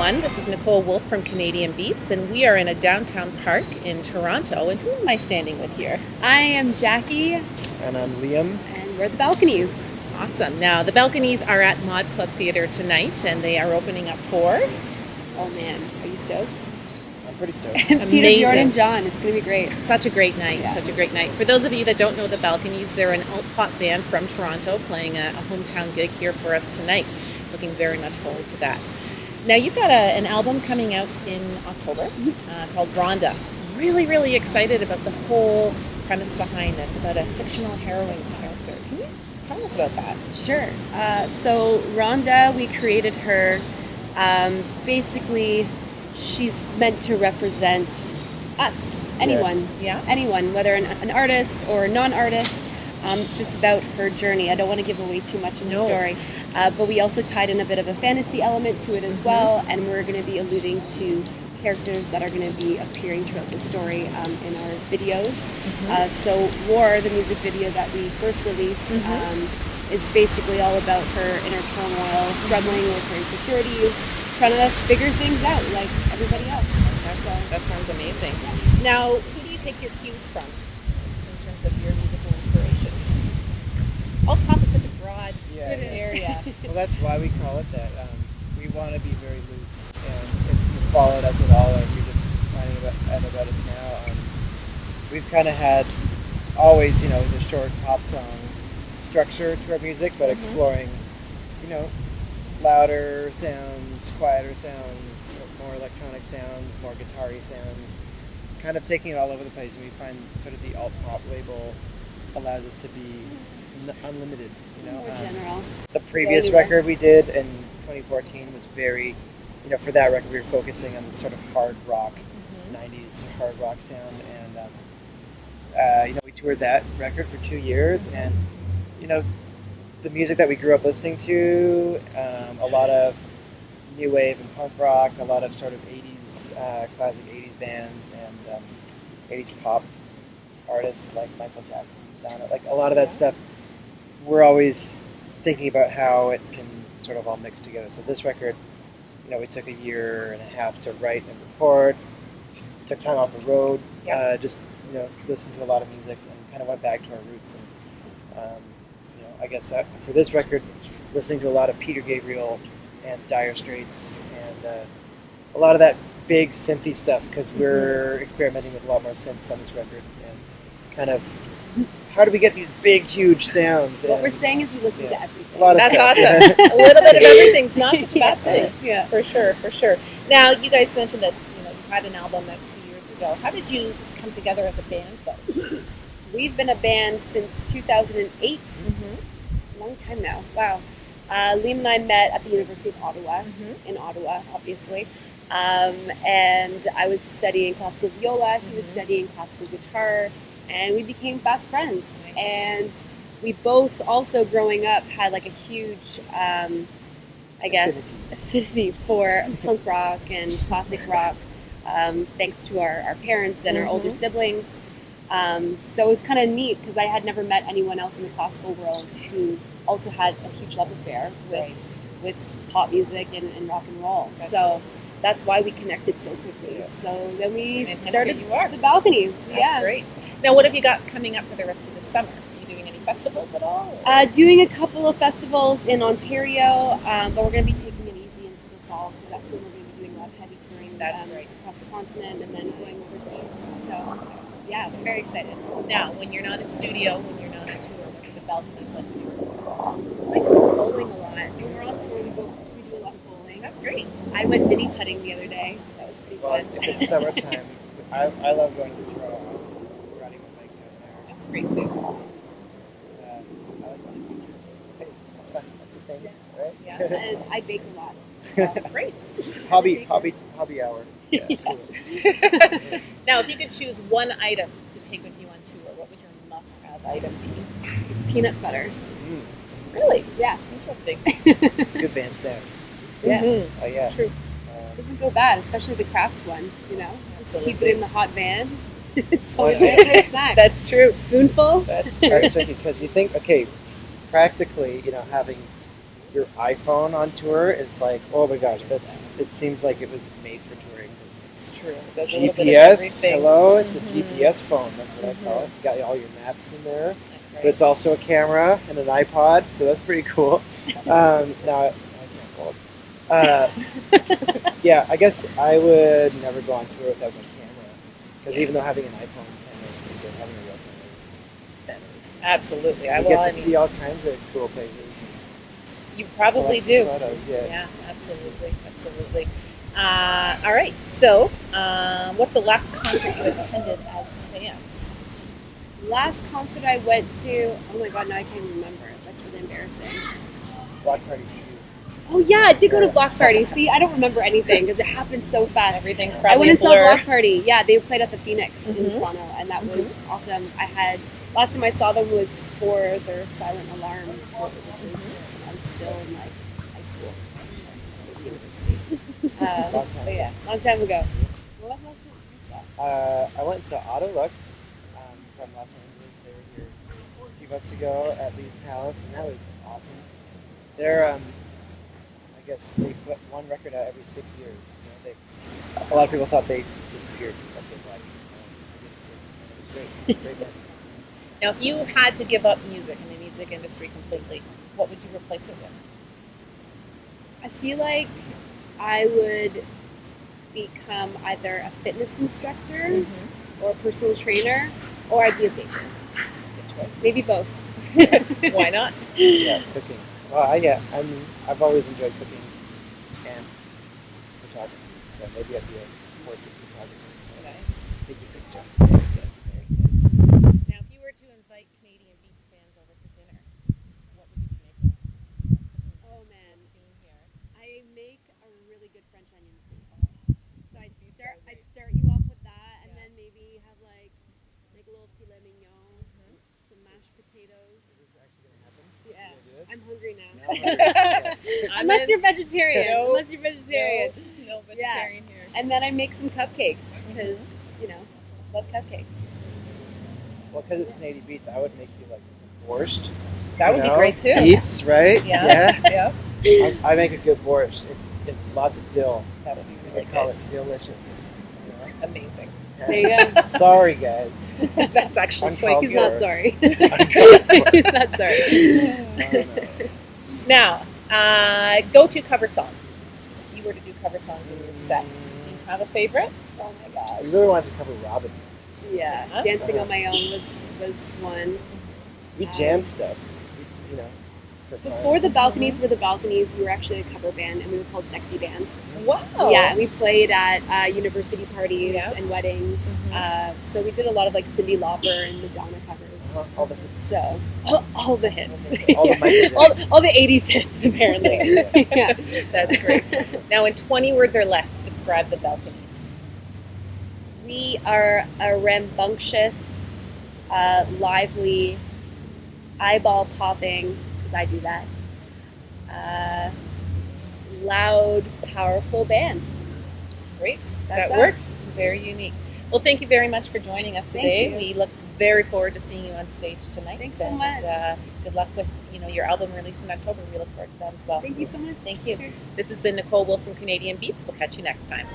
everyone. This is Nicole Wolfe from Canadian Beats, and we are in a downtown park in Toronto. And who am I standing with here? I am Jacquie. And I'm Liam. And we're the Balconies. Awesome. Now, the Balconies are at Mod Club Theatre tonight, and they are opening up for... Oh man, are you stoked? I'm pretty stoked. Peter Bjorn and John. It's going to be great. Such a great night. Yeah. Such a great night. For those of you that don't know the Balconies, they're an alt-pop band from Toronto playing a hometown gig here for us tonight. Looking very much forward to that. Now, you've got an album coming out in October called Rhonda. Really, really excited about the whole premise behind this, about a fictional heroine character. Can you tell us about that? Sure. So Rhonda, we created her. Basically, she's meant to represent us, anyone, anyone, whether an artist or a non-artist. It's just about her journey. I don't want to give away too much of the story, but we also tied in a bit of a fantasy element to it as well, and we're going to be alluding to characters that are going to be appearing throughout the story in our videos. So War, the music video that we first released, is basically all about her inner turmoil, struggling with her insecurities, trying to figure things out like everybody else. That sounds amazing. Now, who do you take your cues from in terms of your musical inspiration? Alt-pop is such a broad area. Well, that's why we call it that. We want to be very loose, and if you followed us at all, or if you're just finding out about us now, we've kind of had always, the short pop song structure to our music, but exploring, louder sounds, quieter sounds, more electronic sounds, more guitar-y sounds, kind of taking it all over the place. And we find sort of the alt-pop label allows us to be unlimited, More general. The previous record we did in 2014 was very, for that record we were focusing on this sort of hard rock, 90s hard rock sound, and we toured that record for 2 years, and the music that we grew up listening to, a lot of new wave and punk rock, a lot of sort of 80s, classic 80s bands, and 80s pop artists like Michael Jackson, Madonna, like a lot of that stuff. We're always thinking about how it can sort of all mix together. So this record, we took a year and a half to write and record, took time off the road, just, listened to a lot of music and kind of went back to our roots. And, I guess for this record, listening to a lot of Peter Gabriel and Dire Straits and a lot of that big synthy stuff, because we're experimenting with a lot more synths on this record, and kind of how do we get these big, huge sounds? What we're saying is we listen to everything. That's awesome. A little bit of everything's not such a bad thing. Yeah, for sure. Now, you guys mentioned that you had an album out 2 years ago. How did you come together as a band, though? We've been a band since 2008. A long time now. Wow. Liam and I met at the University of Ottawa, in Ottawa, obviously. And I was studying classical viola, he was studying classical guitar, and we became fast friends. Nice. And we both also, growing up, had like a huge, affinity for punk rock and classic rock, thanks to our parents and our older siblings. So it was kind of neat because I had never met anyone else in the classical world who also had a huge love affair with pop music and rock and roll. That's why we connected so quickly. Yeah. So then we started the Balconies. That's great. Now, what have you got coming up for the rest of the summer? Are you doing any festivals at all? Doing a couple of festivals in Ontario, but we're going to be taking it easy into the fall because that's when we're going to be doing a lot of heavy touring across the continent and then going overseas. So, yeah, I'm very excited. Now, when you're not in studio, when you're not on tour, what are the Balconies like to do? I go bowling a lot. When we're on tour, we do a lot of bowling. That's great. I went mini putting the other day. That was pretty fun. If it's summertime, I love going to Toronto. Riding my bike down there. That's great too. I like to take pictures. Hey, that's fun. That's a thing, right? Yeah, and I bake a lot. Great. Hobby hour. Yeah. Cool. Now, if you could choose one item to take with you on tour, what would your must-have item be? Peanut butter. Really? Yeah. Interesting. Good band snack. Yeah. Oh yeah. It's true. It doesn't go bad, especially the craft one. Just keep it in the hot van. It's always a snack. That's true. Spoonful. That's tricky because you think, practically, having your iPhone on tour is like, oh my gosh, it seems like it was made for touring. It's true. It does a little bit of GPS, everything. hello, it's a GPS phone. That's what I call it. You got all your maps in there. That's right. But it's also a camera and an iPod, so that's pretty cool. Now, that's not cool. Yeah, I guess I would never go on tour without my camera. Because even though having an iPhone camera is pretty good, having a real camera is better. Absolutely. You get to see all kinds of cool places. You probably Collect do. some photos, yeah. Yeah, absolutely. Absolutely. All right. So, what's the last concert you attended as fans? Last concert I went to, oh my god, now I can't even remember. That's really embarrassing. Block parties. Oh yeah, I did go to Block Party. See, I don't remember anything because it happened so fast. Everything's I probably went and a saw blur. Block Party. Yeah, they played at the Phoenix in Mhm. Toronto, and that was awesome. Last time I saw them was for their Silent Alarm tour, because I was still in like high school, university. But yeah, long time ago. What was the last one you saw? I went to Autolux from Los Angeles. They were here a few months ago at Lee's Palace, and that was awesome. They're, I guess they put one record out every 6 years. You know, a lot of people thought they disappeared, but they're like, it was great. Great band. Now, if you had to give up music in the music industry completely, what would you replace it with? I feel like I would become either a fitness instructor or a personal trainer, or I'd be a baker. Good choice. Maybe both. Why not? Yeah, cooking. Well, I've always enjoyed cooking and photography, so maybe I'd be a portrait photographer. Nice. Take the picture. Now, if you were to invite Canadian Beats fans over for dinner, what would you be making? Oh man, Being here. I make a really good French onion soup. So I'd start you off with that, and then maybe have like a little filet mignon, some mashed potatoes. Is this actually going to happen? Yeah, Can I do this? I'm hungry now. No, I'm hungry. Yeah. Unless you're vegetarian. No. Unless you're vegetarian. No vegetarian here. And then I make some cupcakes because love cupcakes. Well, because it's Canadian Beats, I would make you like some borscht. That would be great too. Beets, right? Yeah. I make a good borscht. It's lots of dill. That would be They really call good. it delicious. You know? Amazing. There you go. Sorry, guys. That's actually quite Uncalled He's for. not sorry. for. He's not sorry. No. Now, go-to cover song. If you were to do cover songs in your sets, do you have a favorite? Oh my I gosh. really wanted to cover Robin. Yeah, Dancing on My Own was one. We jam stuff, you know. for fun. Before the Balconies were the Balconies, we were actually a cover band, and we were called Sexy Band. Wow. Yeah, and we played at university parties Yeah. and weddings. So we did a lot of like Cyndi Lauper and Madonna covers. All the hits. So all the hits, All the Michael Jackson. all the '80s hits apparently. Yeah. That's great. Now, in 20 words or less, describe the Balconies. We are a rambunctious, lively, eyeball popping, because I do that, loud, powerful band. Great. That's that us. works. Very unique. Well, thank you very much for joining us today. Thank you. We look very forward to seeing you on stage tonight. Thanks so and, much. Good luck with your album release in October. We look forward to that as well. Thank you so much. Thank you. Cheers. This has been Nicole Wolfe from Canadian Beats. We'll catch you next time.